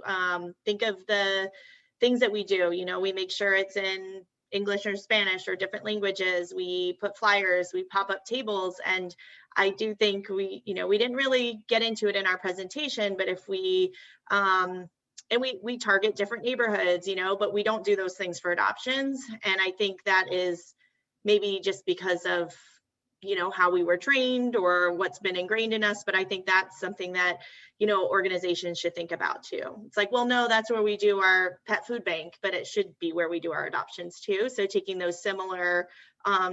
Think of the things that we do. We make sure it's in English or Spanish or different languages. We put flyers, we pop up tables. And I do think we didn't really get into it in our presentation, but if we, and we target different neighborhoods, but we don't do those things for adoptions. And I think that is maybe just because of, how we were trained or what's been ingrained in us. But I think that's something that, organizations should think about too. It's like, well, no, that's where we do our pet food bank, but it should be where we do our adoptions too. So taking those similar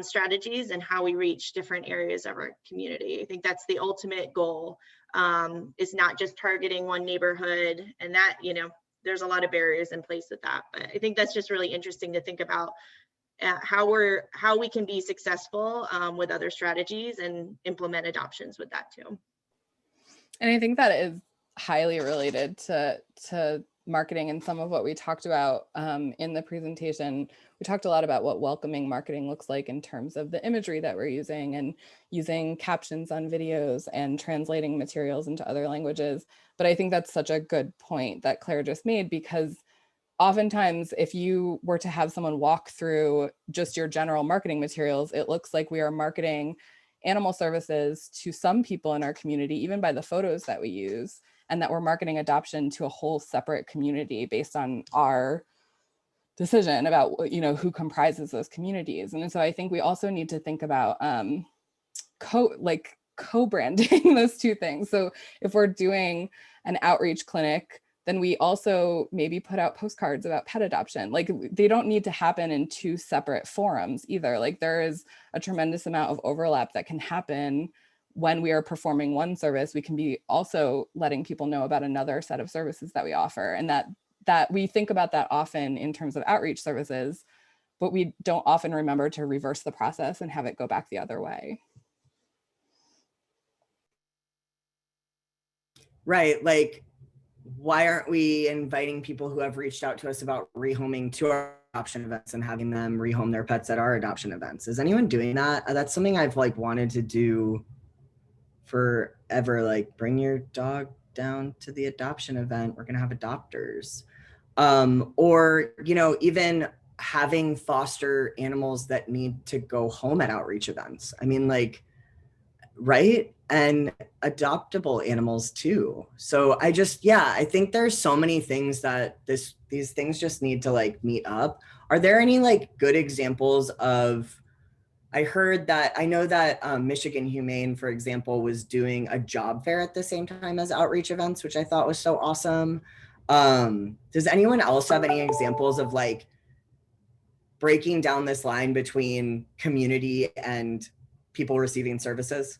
strategies and how we reach different areas of our community. I think that's the ultimate goal, is not just targeting one neighborhood, and that, there's a lot of barriers in place with that. But I think that's just really interesting to think about how we can be successful with other strategies and implement adoptions with that too.
And I think that is highly related to marketing, and some of what we talked about in the presentation. We talked a lot about what welcoming marketing looks like in terms of the imagery that we're using, and using captions on videos and translating materials into other languages. But I think that's such a good point that Claire just made, because oftentimes if you were to have someone walk through just your general marketing materials, it looks like we are marketing animal services to some people in our community, even by the photos that we use, and that we're marketing adoption to a whole separate community based on our decision about who comprises those communities. And so I think we also need to think about co-branding those two things. So if we're doing an outreach clinic, then we also maybe put out postcards about pet adoption. Like, they don't need to happen in two separate forums either. Like, there is a tremendous amount of overlap that can happen when we are performing one service. We can be also letting people know about another set of services that we offer, and that we think about that often in terms of outreach services, but we don't often remember to reverse the process and have it go back the other way.
Right, like, why aren't we inviting people who have reached out to us about rehoming to our adoption events and having them rehome their pets at our adoption events? Is anyone doing that? That's something I've wanted to do forever. Like, bring your dog down to the adoption event. We're going to have adopters. Or, even having foster animals that need to go home at outreach events. I mean, right? And adoptable animals too. So I think there's so many things that these things just need to meet up. Are there any good examples of, I know that Michigan Humane, for example, was doing a job fair at the same time as outreach events, which I thought was so awesome. Does anyone else have any examples of like breaking down this line between community and people receiving services?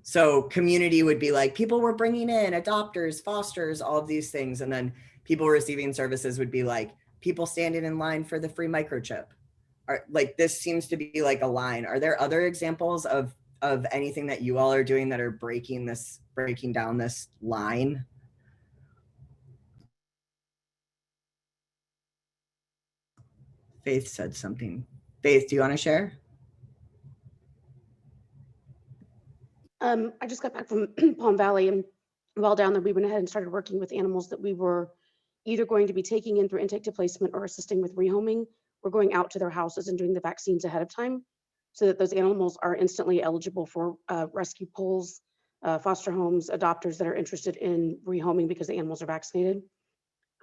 So community would be like people we're bringing in, adopters, fosters, all of these things. And then people receiving services would be like people standing in line for the free microchip. Like this seems to be like a line. Are there other examples of anything that you all are doing that are breaking down this line? Faith said something. Faith, do you want to share?
I just got back from Palm Valley, and while down there, we went ahead and started working with animals that we were either going to be taking in through intake to placement or assisting with rehoming. We're going out to their houses and doing the vaccines ahead of time so that those animals are instantly eligible for rescue pools, foster homes, adopters that are interested in rehoming because the animals are vaccinated.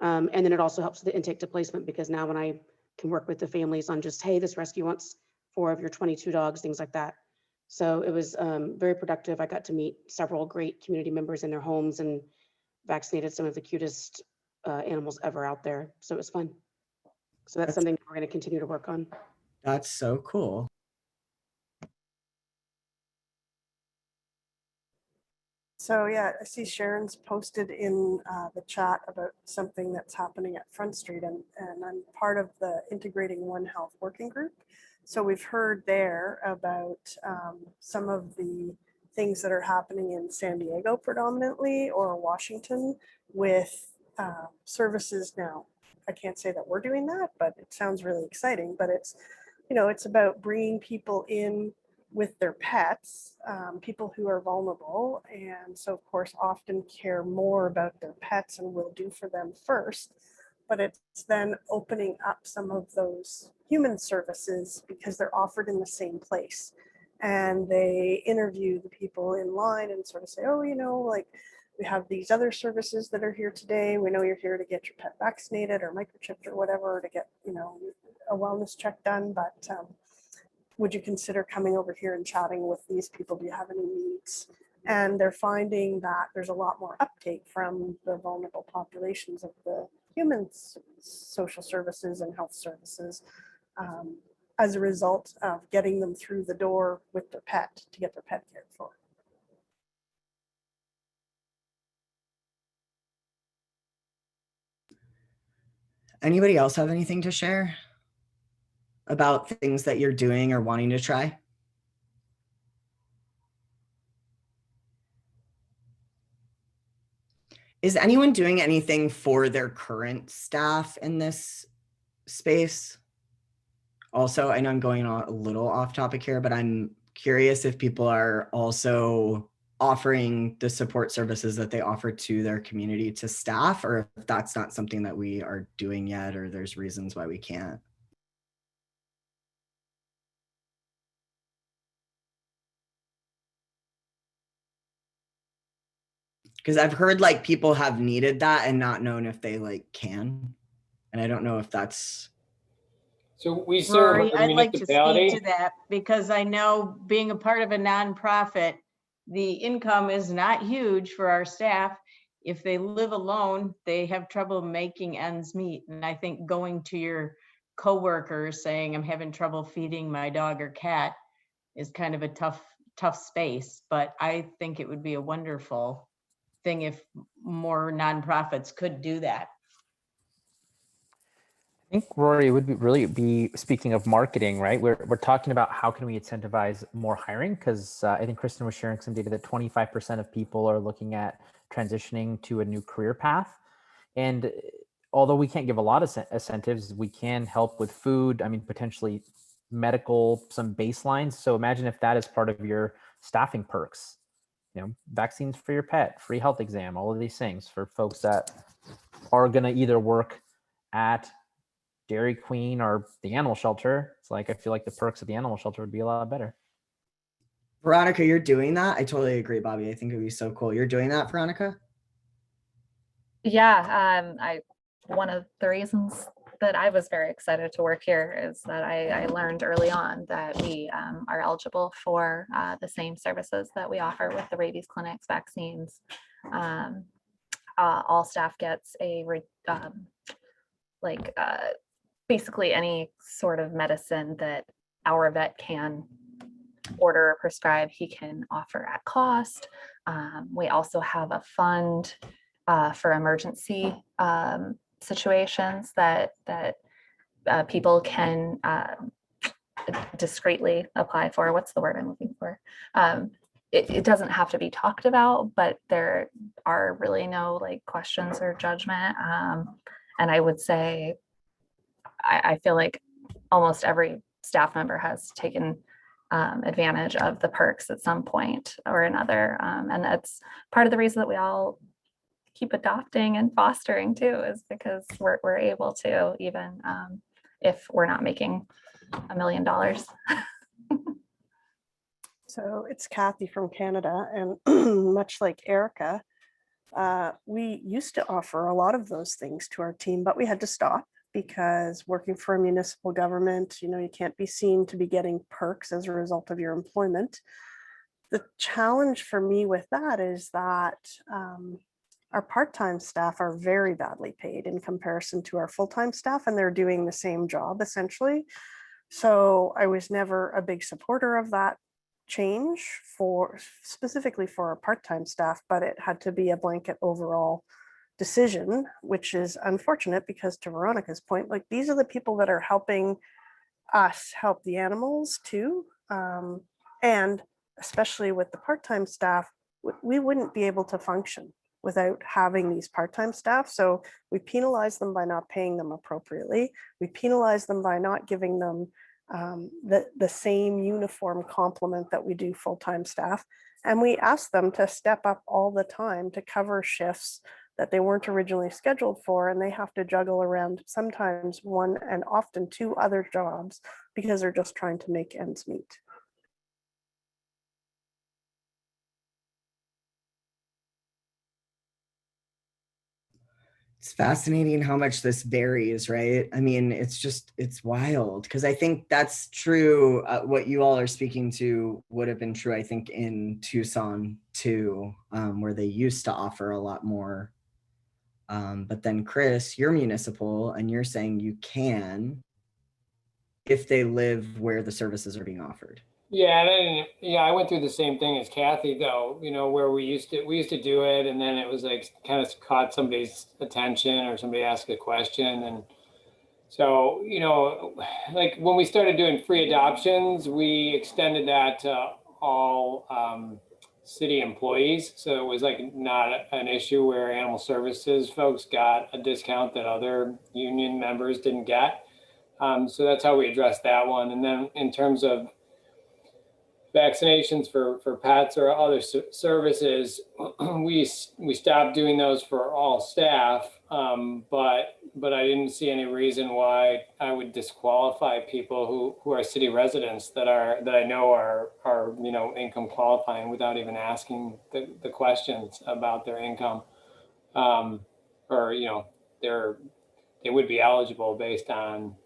And then it also helps with the intake to placement, because now when I can work with the families on just, hey, this rescue wants 4 of your 22 dogs, things like that. So it was very productive. I got to meet several great community members in their homes and vaccinated some of the cutest animals ever out there. So it was fun. So that's something we're going to continue to work on.
That's so cool.
So yeah, I see Sharon's posted in the chat about something that's happening at Front Street, and I'm part of the Integrating One Health Working Group. So we've heard there about some of the things that are happening in San Diego predominantly, or Washington, with services now. I can't say that we're doing that, but it sounds really exciting. But it's, you know, it's about bringing people in with their pets, people who are vulnerable, and so of course often care more about their pets and will do for them first. But it's then opening up some of those human services because they're offered in the same place. And they interview the people in line and sort of say, oh, you know, like we have these other services that are here today. We know you're here to get your pet vaccinated or microchipped or whatever, to get, you know, a wellness check done. But would you consider coming over here and chatting with these people? Do you have any needs? And they're finding that there's a lot more uptake from the vulnerable populations of the human social services and health services as a result of getting them through the door with their pet to get their pet cared for.
Anybody else have anything to share about things that you're doing or wanting to try? Is anyone doing anything for their current staff in this space? Also, I know I'm going on a little off topic here, but I'm curious if people are also offering the support services that they offer to their community to staff, or if that's not something that we are doing yet, or there's reasons why we can't. Because I've heard like people have needed that and not known if they like can. And I don't know if that's.
So we serve
Rory,
a
I'd like to
municipality.
speak to that because I know, being a part of a nonprofit, the income is not huge for our staff. If they live alone, they have trouble making ends meet. And I think going to your coworkers saying, I'm having trouble feeding my dog or cat is kind of a tough space. But I think it would be a wonderful thing if more nonprofits could do that.
I think, Rory, it would really be, speaking of marketing, right? We're talking about how can we incentivize more hiring? Because I think Kristen was sharing some data that 25% of people are looking at transitioning to a new career path. And although we can't give a lot of incentives, we can help with food, I mean, potentially medical, some baselines. So imagine if that is part of your staffing perks, you know, vaccines for your pet, free health exam, all of these things for folks that are going to either work at Dairy Queen or the animal shelter. It's like, I feel like the perks of the animal shelter would be a lot better.
Veronica, you're doing that? I totally agree, Bobby. I think it'd be so cool. You're doing that, Veronica?
Yeah, one of the reasons that I was very excited to work here is that I learned early on that we are eligible for the same services that we offer with the rabies clinics, vaccines, All staff gets a basically any sort of medicine that our vet can order or prescribe, he can offer at cost. We also have a fund for emergency situations that people can discreetly apply for. What's the word I'm looking for? It doesn't have to be talked about, but there are really no like questions or judgment. And I would say, I feel like almost every staff member has taken advantage of the perks at some point or another. And that's part of the reason that we all keep adopting and fostering too, is because we're able to, even if we're not making $1 million.
So it's Kathy from Canada, and much like Erica, we used to offer a lot of those things to our team, but we had to stop because working for a municipal government, you can't be seen to be getting perks as a result of your employment. The challenge for me with that is that our part-time staff are very badly paid in comparison to our full-time staff, and they're doing the same job essentially. So I was never a big supporter of that change specifically for our part-time staff, but it had to be a blanket overall decision, which is unfortunate because, to Veronica's point, like, these are the people that are helping us help the animals too. And especially with the part-time staff, we wouldn't be able to function without having these part-time staff. So we penalize them by not paying them appropriately. We penalize them by not giving them the same uniform complement that we do full-time staff. And we ask them to step up all the time to cover shifts that they weren't originally scheduled for, and they have to juggle around sometimes one and often two other jobs because they're just trying to make ends meet.
It's fascinating how much this varies, right? I mean, it's wild, because I think that's true. What you all are speaking to would have been true, I think, in Tucson too, where they used to offer a lot more. But then, Chris, you're municipal, and you're saying you can if they live where the services are being offered.
Yeah, I went through the same thing as Kathy, though, where we used to do it, and then it was like kind of caught somebody's attention or somebody asked a question. And so, like when we started doing free adoptions, we extended that to all city employees. So it was like not an issue where animal services folks got a discount that other union members didn't get. So that's how we addressed that one. And then in terms of vaccinations for pets or other services, we stopped doing those for all staff, but I didn't see any reason why I would disqualify people who are city residents that I know are income qualifying without even asking the questions about their income, or they would be eligible based on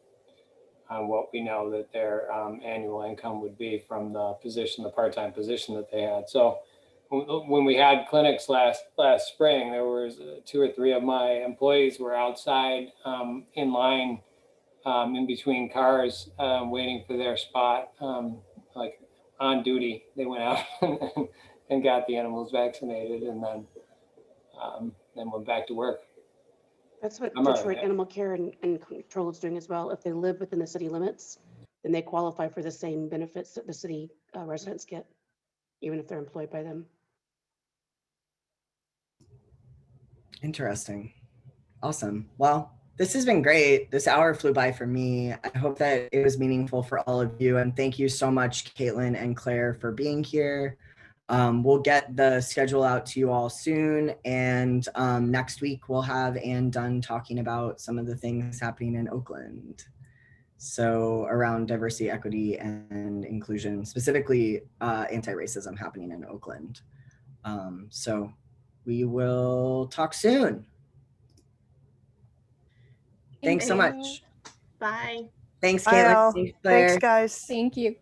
what we know that their annual income would be from the part-time position that they had. So when we had clinics last spring, there was 2 or 3 of my employees were outside in line in between cars waiting for their spot, like on duty. They went out and got the animals vaccinated, and then went back to work.
That's what Detroit Animal Care and Control is doing as well. If they live within the city limits, then they qualify for the same benefits that the city residents get, even if they're employed by them.
Interesting. Awesome. Well, this has been great. This hour flew by for me. I hope that it was meaningful for all of you. And thank you so much, Caitlin and Claire, for being here. We'll get the schedule out to you all soon. And next week, we'll have Ann Dunn talking about some of the things happening in Oakland. So around diversity, equity, and inclusion, specifically anti-racism happening in Oakland. So we will talk soon. Thanks so much.
Bye.
Thanks, Caitlin.
Thanks, guys.
Thank you.